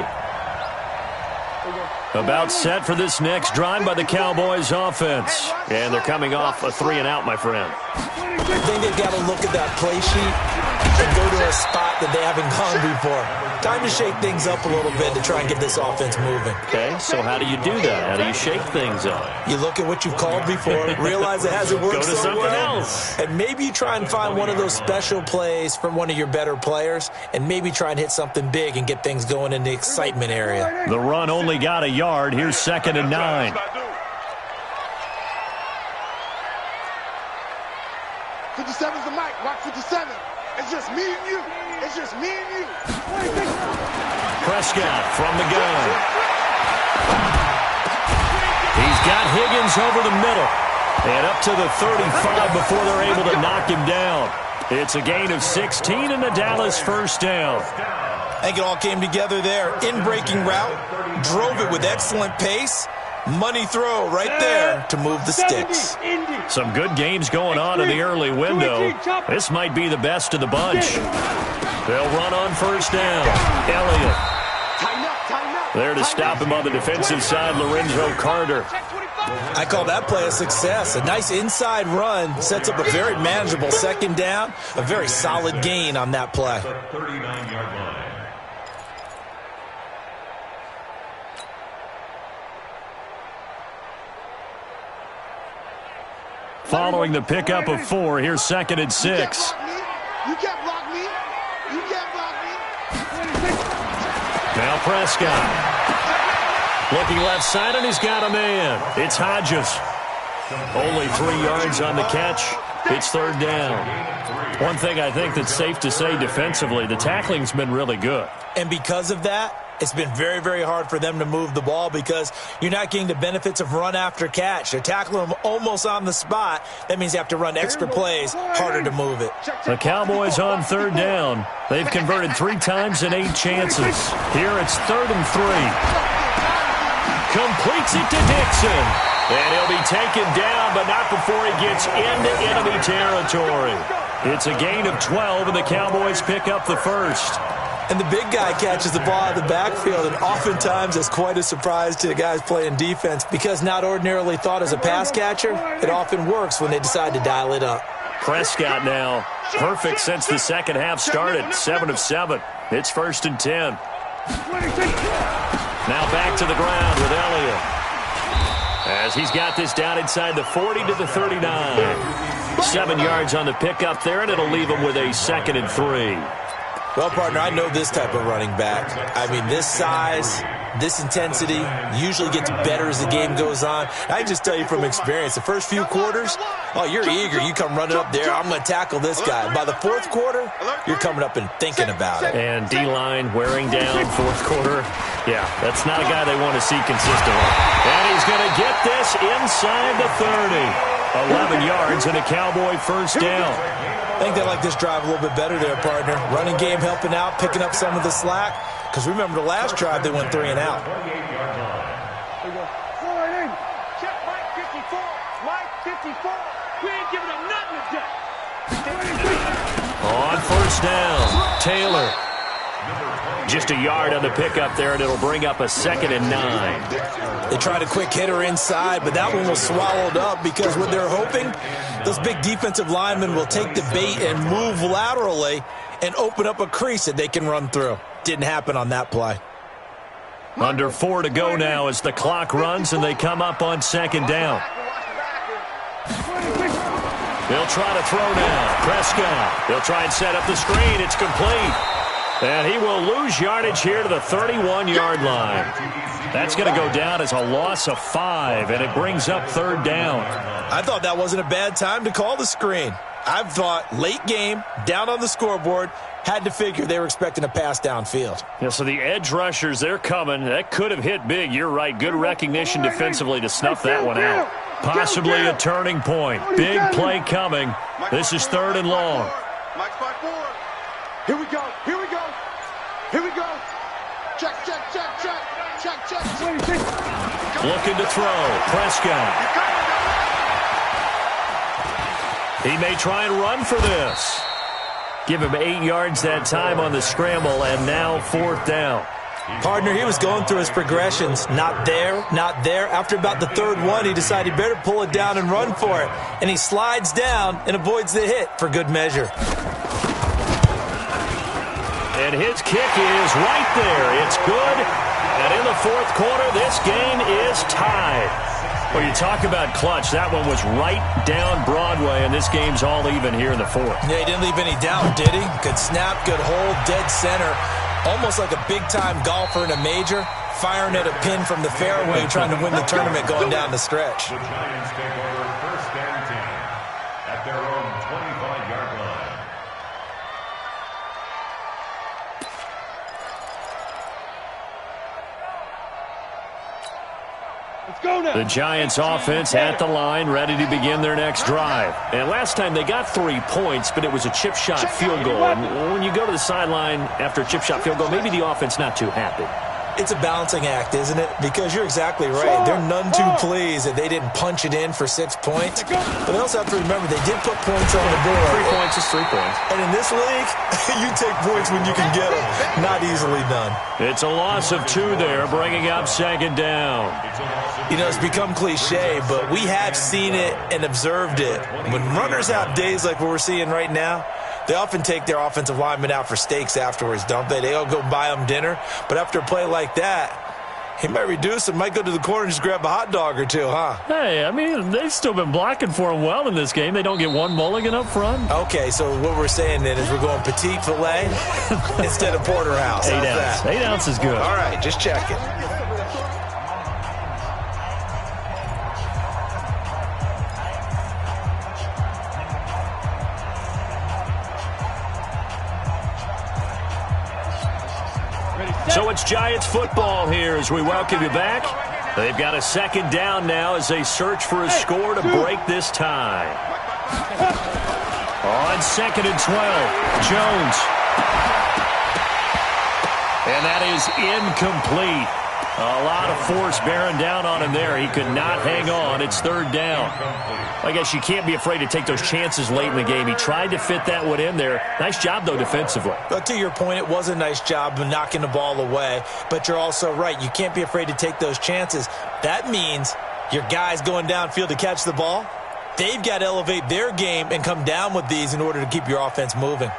About set for this next drive by the Cowboys offense. And they're coming off a 3-and-out, my friend. I think they've got to look at that play sheet and go to a spot that they haven't gone before. Time to shake things up a little bit to try and get this offense moving. Okay, so how do you do that? How do you shake things up? You look at what you've called before, realize it hasn't worked so well. Go to something else. And maybe you try and find one of those special plays from one of your better players and maybe try and hit something big and get things going in the excitement area. The run only got a yard. Here's 2nd and 9. 57's the mic. Watch 57. It's just me and you. It's just me and you. Prescott from the gun. He's got Higgins over the middle. And up to the 35 before they're able to knock him down. It's a gain of 16 and the Dallas 1st down. I think it all came together there. In-breaking route, drove it with excellent pace. Money throw right there to move the sticks. Some good games going on in the early window. This might be the best of the bunch. They'll run on first down. Elliott. There to stop him on the defensive side, Lorenzo Carter. I call that play a success. A nice inside run sets up a very manageable second down. A very solid gain on that play. 39-yard line. Following the pickup of 4, here's 2nd and 6. You can't block me. You can't block me. Now Prescott. Looking left side, and he's got a man. It's Hodges. Only 3 yards on the catch. It's 3rd down. One thing I think that's safe to say defensively, the tackling's been really good. And because of that, it's been very, very hard for them to move the ball because you're not getting the benefits of run after catch. They're tackling them almost on the spot. That means you have to run extra plays, harder to move it. The Cowboys on 3rd down. They've converted 3 times in 8 chances. Here it's 3rd and 3. Completes it to Dixon. And he'll be taken down, but not before he gets into enemy territory. It's a gain of 12, and the Cowboys pick up the first. And the big guy catches the ball out of the backfield, and oftentimes it's quite a surprise to the guys playing defense because not ordinarily thought as a pass catcher, it often works when they decide to dial it up. Prescott now, perfect since the second half started, 7 of 7. It's 1st and 10. Now back to the ground with Elliott. As he's got this down inside the 40 to the 39. 7 yards on the pickup there, and it'll leave him with a 2nd and 3. Well, partner, I know this type of running back. I mean, this size, this intensity usually gets better as the game goes on. I can just tell you from experience, the first few quarters, oh, you're eager. You come running up there, I'm going to tackle this guy. By the 4th quarter, you're coming up and thinking about it. And D-line wearing down 4th quarter. Yeah, that's not a guy they want to see consistently. And he's going to get this inside the 30. 11 yards and a Cowboy first down. I think they like this drive a little bit better there, partner. Running game helping out, picking up some of the slack. Because remember the last drive, they went 3 and out. Check Mike 54. Mike 54. We ain't giving him nothing today. On first down, Taylor. Just a yard on the pickup there, and it'll bring up a 2nd and 9. They tried a quick hitter inside, but that one was swallowed up because what they're hoping, those big defensive linemen will take the bait and move laterally and open up a crease that they can run through. Didn't happen on that play. Under 4 to go now as the clock runs, and they come up on 2nd down. They'll try to throw now. Prescott. They'll try and set up the screen. It's complete. And he will lose yardage here to the 31-yard line. That's going to go down as a loss of 5, and it brings up 3rd down. I thought that wasn't a bad time to call the screen. I thought late game, down on the scoreboard, had to figure they were expecting a pass downfield. Yeah, so the edge rushers, they're coming. That could have hit big. You're right. Good recognition defensively to snuff that one out. Possibly a turning point. Big play coming. This is 3rd and long. Mike spot 4. Here we go. Here we go. Here we go. Check, check, check, check. Check, check, check. Looking to throw. Prescott. He may try and run for this. Give him 8 yards that time on the scramble, and now 4th down. Partner, he was going through his progressions. Not there, not there. After about the 3rd one, he decided he better pull it down and run for it. And he slides down and avoids the hit for good measure. And his kick is right there. It's good. And in the 4th quarter, this game is tied. Well, you talk about clutch. That one was right down Broadway, and this game's all even here in the 4th. Yeah, he didn't leave any doubt, did he? Good snap, good hold, dead center. Almost like a big-time golfer in a major, firing at a pin from the fairway, trying to win the tournament going down the stretch. The Giants take over 1st and 10 at their own 25-yard line. Let's go now. The Giants offense at the line, ready to begin their next drive. And last time they got 3 points, but it was a chip shot field goal. And when you go to the sideline after a chip shot field goal, maybe the offense not too happy. It's a balancing act, isn't it? Because you're exactly right. They're none too pleased that they didn't punch it in for 6 points. But they also have to remember they did put points on the board. 3 points is 3 points. And in this league, you take points when you can get them. Not easily done. It's a loss of 2 there, bringing up second down. You know, it's become cliche, but we have seen it and observed it. When runners have days like what we're seeing right now, they often take their offensive linemen out for steaks afterwards, don't they? They all go buy them dinner. But after a play like that, he might reduce and might go to the corner and just grab a hot dog or two, huh? Hey, I mean, they've still been blocking for him well in this game. They don't get one mulligan up front. Okay, so what we're saying then is we're going petite filet instead of porterhouse. 8 ounce. 8 ounce is good. All right, just checking. So it's Giants football here as we welcome you back. They've got a second down now as they search for a score to break this tie. On 2nd and 12, Jones. And that is incomplete. A lot of force bearing down on him there. He could not hang on. It's 3rd down. I guess you can't be afraid to take those chances late in the game. He tried to fit that one in there. Nice job, though, defensively. But to your point, it was a nice job of knocking the ball away. But you're also right. You can't be afraid to take those chances. That means your guys going downfield to catch the ball, they've got to elevate their game and come down with these in order to keep your offense moving.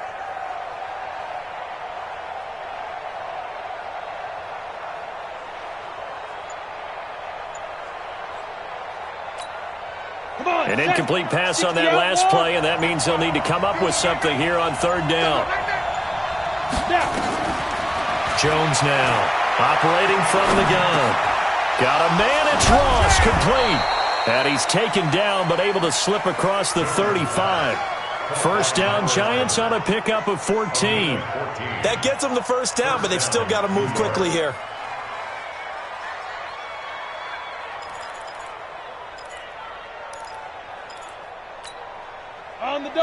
An incomplete pass on that last play, and that means they'll need to come up with something here on 3rd down. Jones now operating from the gun. Got a man, it's Ross, complete. And he's taken down but able to slip across the 35. 1st down, Giants on a pickup of 14. That gets them the 1st down, but they've still got to move quickly here.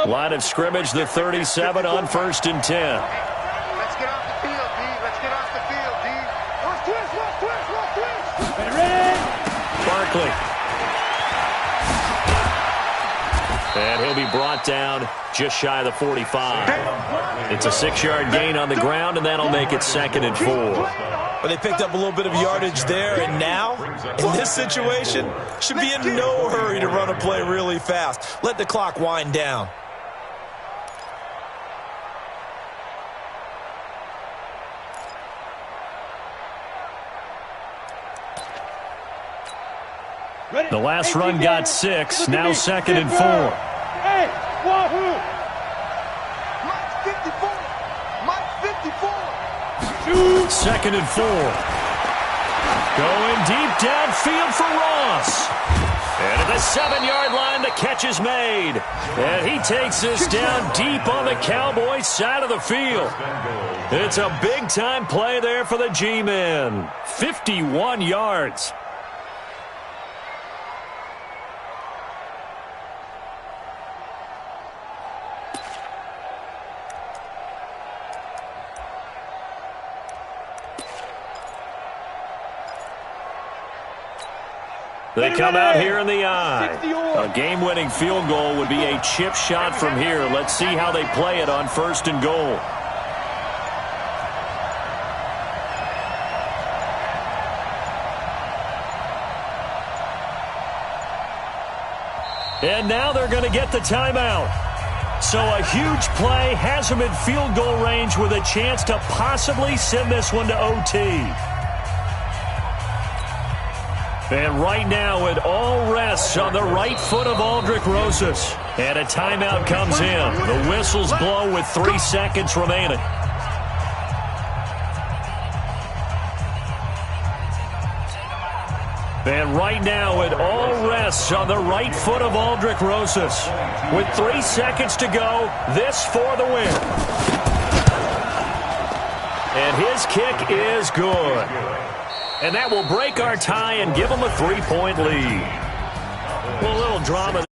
Line of scrimmage, the 37 on 1st and 10. Let's get off the field, D. Let's get off the field, D. Let's twist. Barkley. And he'll be brought down just shy of the 45. It's a 6-yard gain on the ground, and that'll make it 2nd and 4. Well, they picked up a little bit of yardage there, and now, in this situation, should be in no hurry to run a play really fast. Let the clock wind down. The last run got 6, now 2nd and 4. Hey, wahoo! Mike 54. 2nd and 4. Going deep downfield for Ross. And at the 7-yard line, the catch is made. And he takes this down deep on the Cowboys' side of the field. It's a big-time play there for the G-men. 51 yards. They come out here in the eye. A game-winning field goal would be a chip shot from here. Let's see how they play it on 1st and goal. And now they're going to get the timeout. So a huge play has them in field goal range with a chance to possibly send this one to OT. And right now, it all rests on the right foot of Aldrick Rosas. And a timeout comes in. The whistles blow with 3 seconds remaining. And right now, it all rests on the right foot of Aldrick Rosas. With 3 seconds to go, this for the win. And his kick is good. And that will break our tie and give them a 3-point lead. Well, a little drama